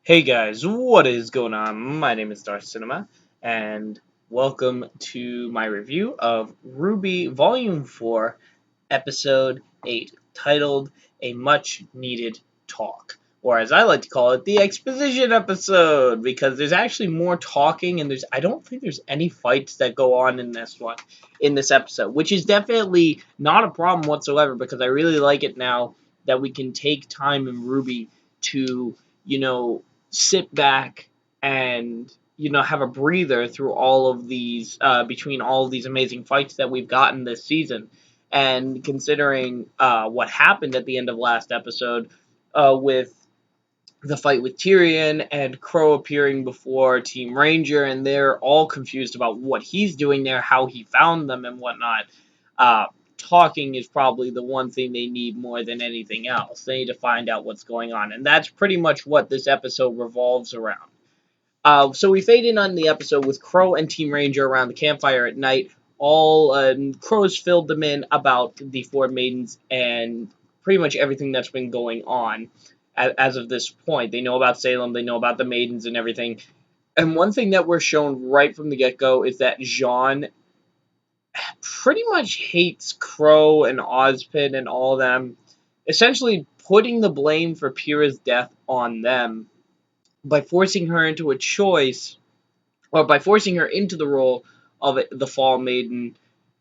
Hey guys, what is going on? My name is Darth Cinema, and welcome to my review of RWBY Volume 4, Episode 8, titled A Much Needed Talk. Or as I like to call it, the exposition episode, because there's actually more talking, and I don't think there's any fights that go on in this episode, which is definitely not a problem whatsoever, because I really like it now that we can take time in RWBY to, you know, sit back and have a breather through all of these between all of these amazing fights that we've gotten this season. And considering what happened at the end of last episode with the fight with Tyrion and Crow appearing before Team Ranger, and they're all confused about what he's doing there, how he found them, and whatnot. Uh, Talking is probably the one thing they need more than anything else. They need to find out what's going on, and that's pretty much what this episode revolves around. So we fade in on the episode with Crow and Team Ranger around the campfire at night. All Crow's filled them in about the Four Maidens and pretty much everything that's been going on as of this point. They know about Salem, they know about the Maidens and everything. And one thing that we're shown right from the get-go is that Jean pretty much hates Crow and Ozpin and all of them, essentially putting the blame for Pyrrha's death on them by forcing her into a choice, or by forcing her into the role of the Fall Maiden,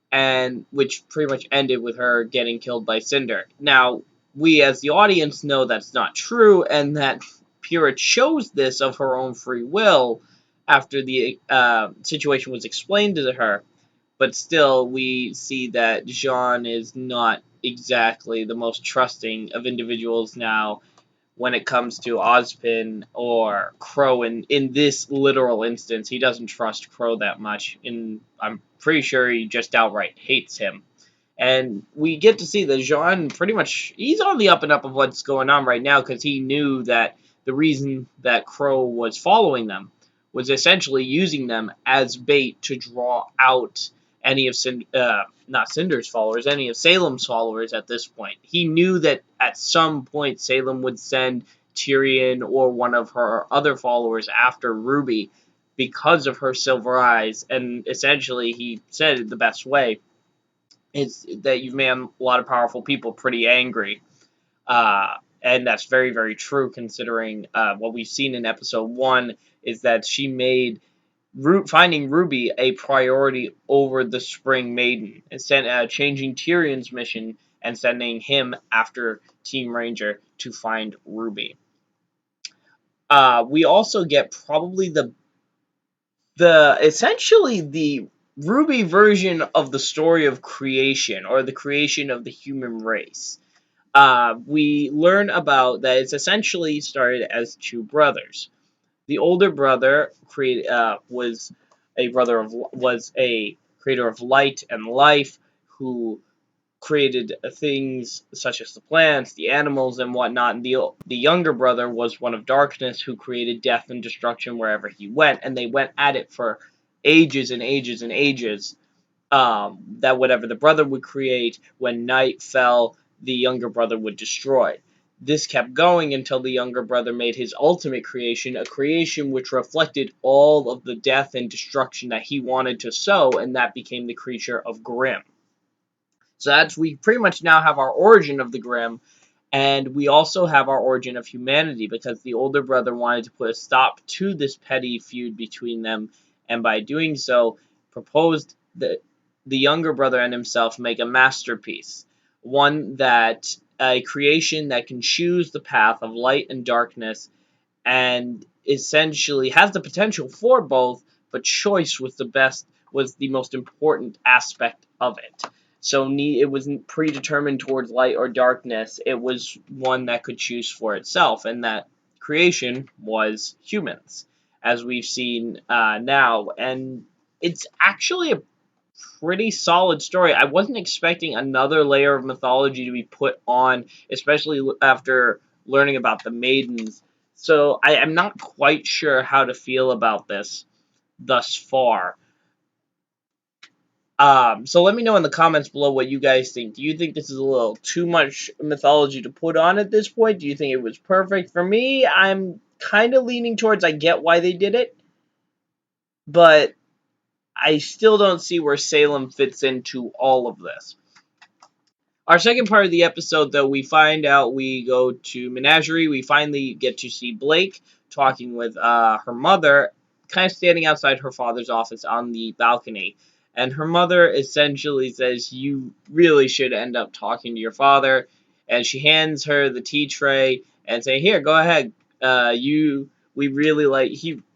and which pretty much ended with her getting killed by Cinder. Now, we as the audience know that's not true, and that Pyrrha chose this of her own free will after the situation was explained to her. But still, we see that Jean is not exactly the most trusting of individuals now when it comes to Ozpin or Crow. In this literal instance, he doesn't trust Crow that much. I'm pretty sure he just outright hates him. And we get to see that Jean pretty much, he's on the up and up of what's going on right now, because he knew that the reason that Crow was following them was essentially using them as bait to draw out any of not Cinder's followers, any of Salem's followers at this point. He knew that at some point Salem would send Tyrion or one of her other followers after RWBY because of her silver eyes, and essentially he said it the best way is that you've made a lot of powerful people pretty angry. And that's very, very true, considering what we've seen in episode 1 is that she made finding RWBY a priority over the Spring Maiden, and changing Tyrion's mission and sending him after Team Ranger to find RWBY. We also get probably essentially the RWBY version of the story of creation, or the creation of the human race. We learn about that it's essentially started as two brothers. The older brother was a creator of light and life, who created things such as the plants, the animals, and whatnot. And the younger brother was one of darkness, who created death and destruction wherever he went. And they went at it for ages and ages and ages. That whatever the brother would create, when night fell, the younger brother would destroy. This kept going until the younger brother made his ultimate creation, a creation which reflected all of the death and destruction that he wanted to sow, and that became the creature of Grimm. So we pretty much now have our origin of the Grimm, and we also have our origin of humanity, because the older brother wanted to put a stop to this petty feud between them, and by doing so, proposed that the younger brother and himself make a masterpiece, a creation that can choose the path of light and darkness, and essentially has the potential for both, but choice was the most important aspect of it. So it wasn't predetermined towards light or darkness. It was one that could choose for itself, and that creation was humans, as we've seen now. And it's actually a pretty solid story. I wasn't expecting another layer of mythology to be put on, especially after learning about the maidens. So I am not quite sure how to feel about this thus far. So let me know in the comments below what you guys think. Do you think this is a little too much mythology to put on at this point? Do you think it was perfect? For me, I'm kind of leaning towards I get why they did it, but I still don't see where Salem fits into all of this. Our second part of the episode, though, we find out we go to Menagerie. We finally get to see Blake talking with her mother, kind of standing outside her father's office on the balcony. And her mother essentially says, "You really should end up talking to your father." And she hands her the tea tray and say, "Here, go ahead. We really like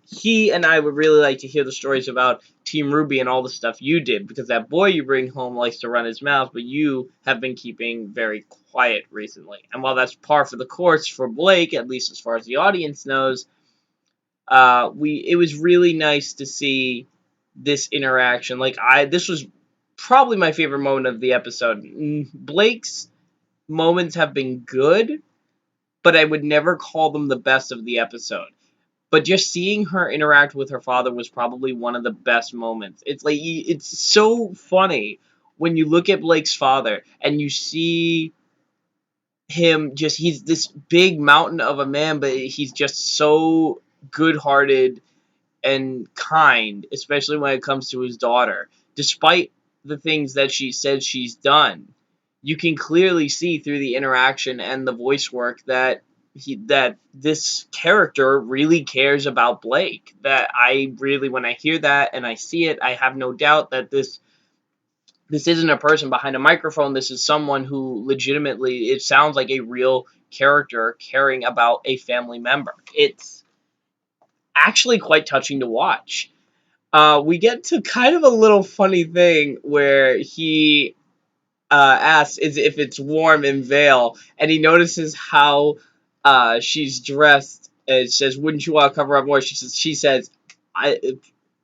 he and I would really like to hear the stories about Team RWBY and all the stuff you did, because that boy you bring home likes to run his mouth, but you have been keeping very quiet recently." And while that's par for the course for Blake, at least as far as the audience knows, it was really nice to see this interaction. This was probably my favorite moment of the episode. Blake's moments have been good, but I would never call them the best of the episode. But just seeing her interact with her father was probably one of the best moments. It's so funny when you look at Blake's father and you see him he's this big mountain of a man, but he's just so good-hearted and kind, especially when it comes to his daughter. Despite the things that she said she's done, you can clearly see through the interaction and the voice work that this character really cares about Blake. That I really, when I hear that and I see it, I have no doubt that this isn't a person behind a microphone. This is someone who legitimately, it sounds like a real character caring about a family member. It's actually quite touching to watch. We get to kind of a little funny thing where he asks if it's warm in Vale, and he notices how she's dressed. And says, "Wouldn't you want to cover up more?" She says,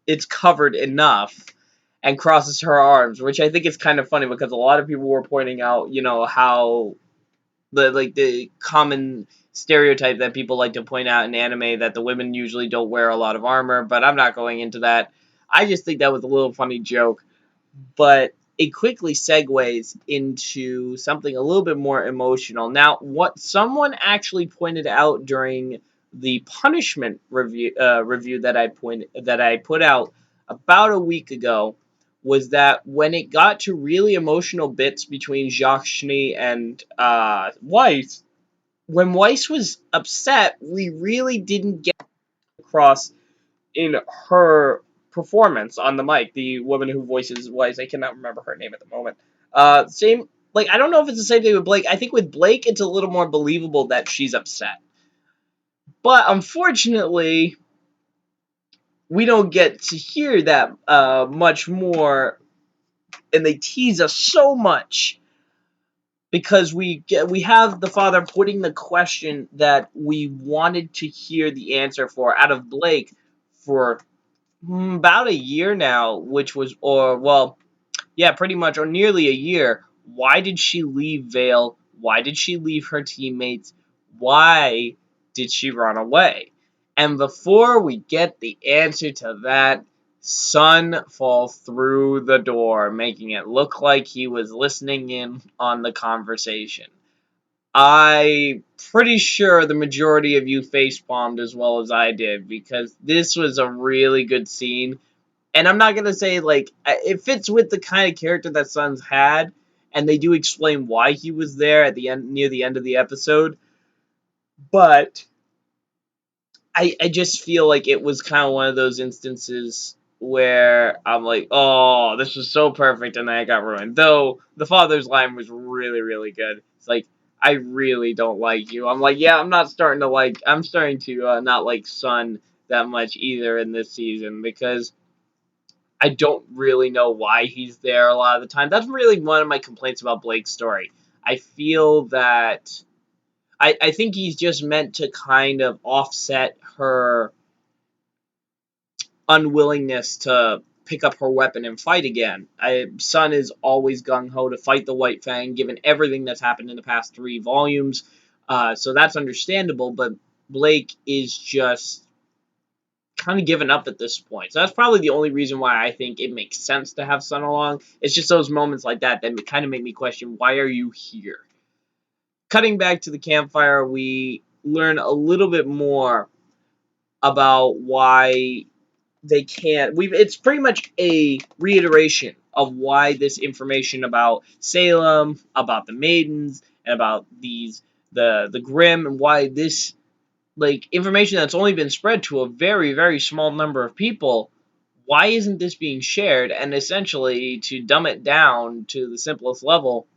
It's covered enough," and crosses her arms, which I think is kind of funny because a lot of people were pointing out, how the common stereotype that people like to point out in anime, that the women usually don't wear a lot of armor, but I'm not going into that. I just think that was a little funny joke, but it quickly segues into something a little bit more emotional. Now, what someone actually pointed out during the punishment review that I put out about a week ago was that when it got to really emotional bits between Jacques Schnee and Weiss, when Weiss was upset, we really didn't get across in her performance on the mic. The woman who voices Weiss, I cannot remember her name at the moment. Same, I don't know if it's the same thing with Blake. I think with Blake, it's a little more believable that she's upset. But unfortunately, we don't get to hear that much more, and they tease us so much because we have the father putting the question that we wanted to hear the answer for out of Blake for about a year now, which was, or well, yeah, pretty much, or nearly a year. Why did she leave Vale? Why did she leave her teammates? Why did she run away? And before we get the answer to that, Sun falls through the door, making it look like he was listening in on the conversation. I'm pretty sure the majority of you facepalmed as well as I did, because this was a really good scene. And I'm not going to say, it fits with the kind of character that Sun's had, and they do explain why he was there at the end, near the end of the episode. But I just feel like it was kind of one of those instances where I'm like, oh, this was so perfect, and then it got ruined. Though the father's line was really, really good. It's like, "I really don't like you." I'm like, yeah, I'm starting to not like Sun that much either in this season, because I don't really know why he's there a lot of the time. That's really one of my complaints about Blake's story. I feel that I think he's just meant to kind of offset her unwillingness to pick up her weapon and fight again. Sun is always gung-ho to fight the White Fang, given everything that's happened in the past 3 volumes. So that's understandable, but Blake is just kind of given up at this point. So that's probably the only reason why I think it makes sense to have Sun along. It's just those moments like that kind of make me question, why are you here? Cutting back to the campfire, we learn a little bit more about why they can't. It's pretty much a reiteration of why this information about Salem, about the maidens, and about the Grimm, and why this information that's only been spread to a very, very small number of people, why isn't this being shared? And essentially, to dumb it down to the simplest level,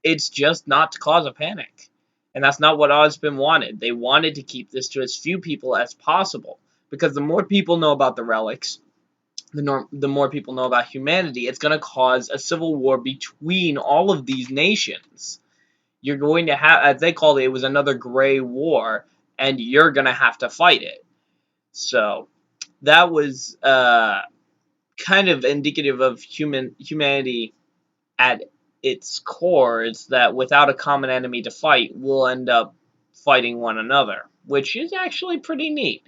it's just not to cause a panic. And that's not what Ozpin wanted. They wanted to keep this to as few people as possible. Because the more people know about the relics, the more people know about humanity, it's going to cause a civil war between all of these nations. You're going to have, as they called it, it was another gray war, and you're going to have to fight it. So that was kind of indicative of humanity at its core. It's that without a common enemy to fight, we'll end up fighting one another, which is actually pretty neat.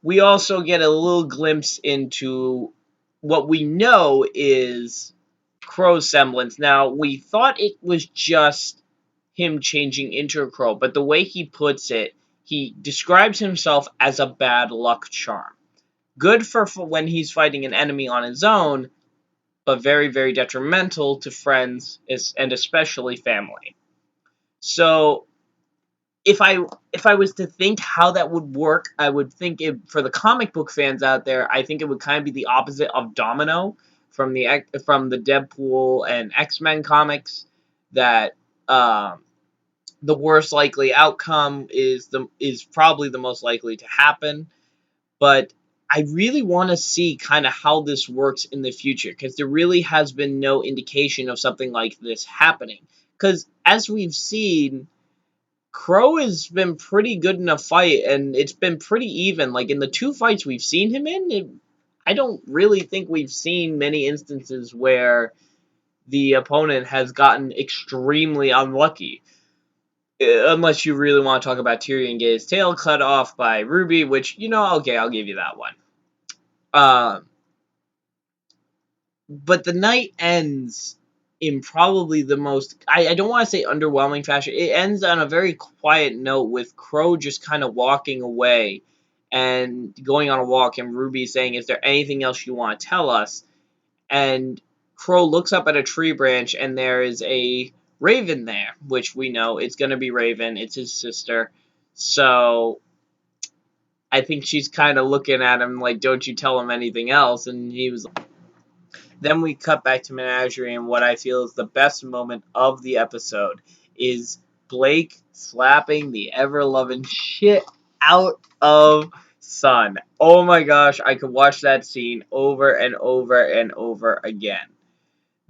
We also get a little glimpse into what we know is Crow's semblance. Now, we thought it was just him changing into a crow, but the way he puts it, he describes himself as a bad luck charm. Good for when he's fighting an enemy on his own, but very, very detrimental to friends and especially family. So if I was to think how that would work, I would think for the comic book fans out there, I think it would kind of be the opposite of Domino from the Deadpool and X-Men comics, that the worst likely outcome is probably the most likely to happen. But I really want to see kind of how this works in the future, because there really has been no indication of something like this happening. Because as we've seen, Crow has been pretty good in a fight, and it's been pretty even. Like in the two fights we've seen him in, I don't really think we've seen many instances where the opponent has gotten extremely unlucky. Unless you really want to talk about Tyrion getting his tail cut off by RWBY, which, okay, I'll give you that one. But the night ends in probably the most, I don't want to say underwhelming fashion. It ends on a very quiet note with Crow just kind of walking away and going on a walk, and RWBY saying, "Is there anything else you want to tell us?" And Crow looks up at a tree branch, and there is a raven there, which we know it's going to be Raven. It's his sister. So I think she's kind of looking at him like, "Don't you tell him anything else?" And he was. Then we cut back to Menagerie, and what I feel is the best moment of the episode is Blake slapping the ever-loving shit out of Sun. Oh my gosh, I could watch that scene over and over and over again.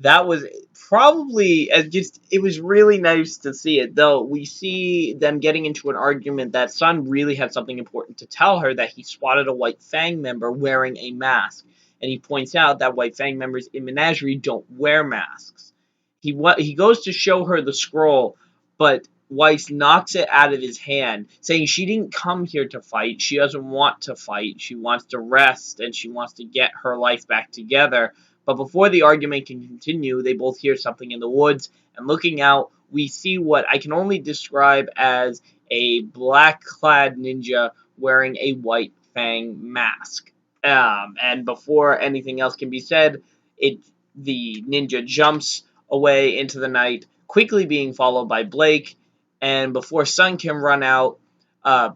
That was probably it was really nice to see it, though we see them getting into an argument that Sun really had something important to tell her, that he spotted a White Fang member wearing a mask, and he points out that White Fang members in Menagerie don't wear masks. He goes to show her the scroll, but Weiss knocks it out of his hand, saying she didn't come here to fight. She doesn't want to fight. She wants to rest, and she wants to get her life back together. But before the argument can continue, they both hear something in the woods, and looking out, we see what I can only describe as a black-clad ninja wearing a White Fang mask. And before anything else can be said, the ninja jumps away into the night, quickly being followed by Blake. And before Sun can run out,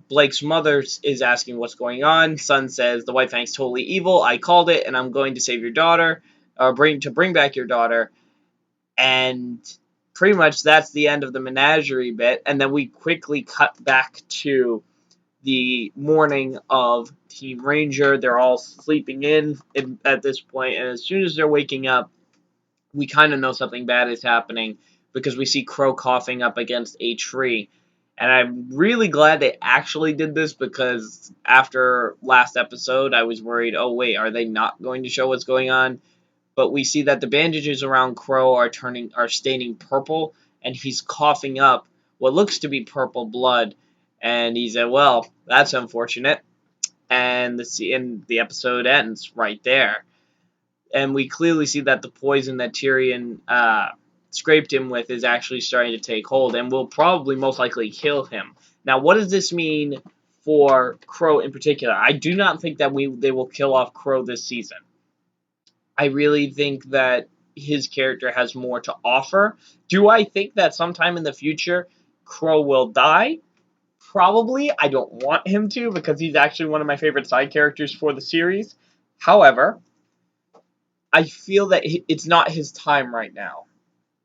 Blake's mother is asking what's going on. Sun says, "The White Fang's totally evil. I called it, and I'm going to save your daughter, or bring back your daughter." And pretty much that's the end of the Menagerie bit. And then we quickly cut back to the morning of Team Ranger. They're all sleeping in at this point, and as soon as they're waking up, we kind of know something bad is happening, because we see Crow coughing up against a tree. And I'm really glad they actually did this, because after last episode, I was worried, oh wait, are they not going to show what's going on? But we see that the bandages around Crow are staining purple, and he's coughing up what looks to be purple blood. And he said, "Well, that's unfortunate." And the episode ends right there. And we clearly see that the poison that Tyrion scraped him with is actually starting to take hold, and will probably most likely kill him. Now, what does this mean for Crow in particular. I do not think that they will kill off Crow this season. I really think that his character has more to offer. Do I think that sometime in the future Crow will die? Probably. I don't want him to because he's actually one of my favorite side characters for the series. However, I feel that it's not his time right now.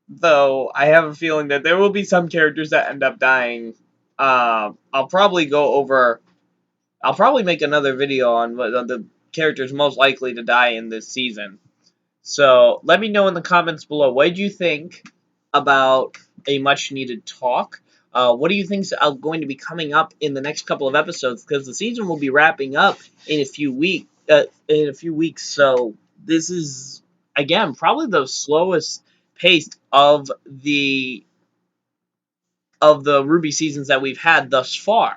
Though I have a feeling that there will be some characters that end up dying. I'll probably go over. I'll probably make another video on what the characters most likely to die in this season. So let me know in the comments below. What did you think about a much needed talk? What do you think is going to be coming up in the next couple of episodes? Because the season will be wrapping up in a few weeks. So this is again probably the slowest paced of the RWBY seasons that we've had thus far.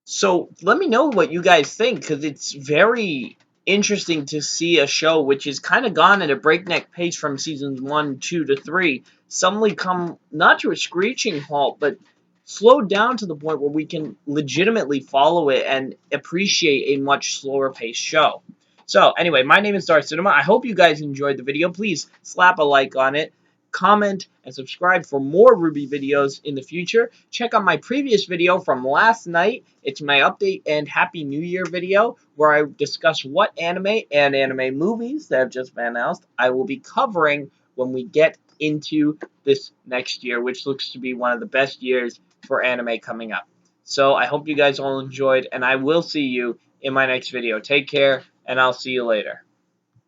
So let me know what you guys think, because it's very interesting to see a show which has kind of gone at a breakneck pace from seasons 1, 2 to 3 suddenly come not to a screeching halt, but slowed down to the point where we can legitimately follow it and appreciate a much slower paced show. So anyway, my name is Darth Cinema. I hope you guys enjoyed the video. Please slap a like on it, comment, and subscribe for more RWBY videos in the future. Check out my previous video from last night. It's my update and Happy New Year video where I discuss what anime and anime movies that have just been announced I will be covering when we get into this next year, which looks to be one of the best years for anime coming up. So I hope you guys all enjoyed, and I will see you in my next video. Take care, and I'll see you later.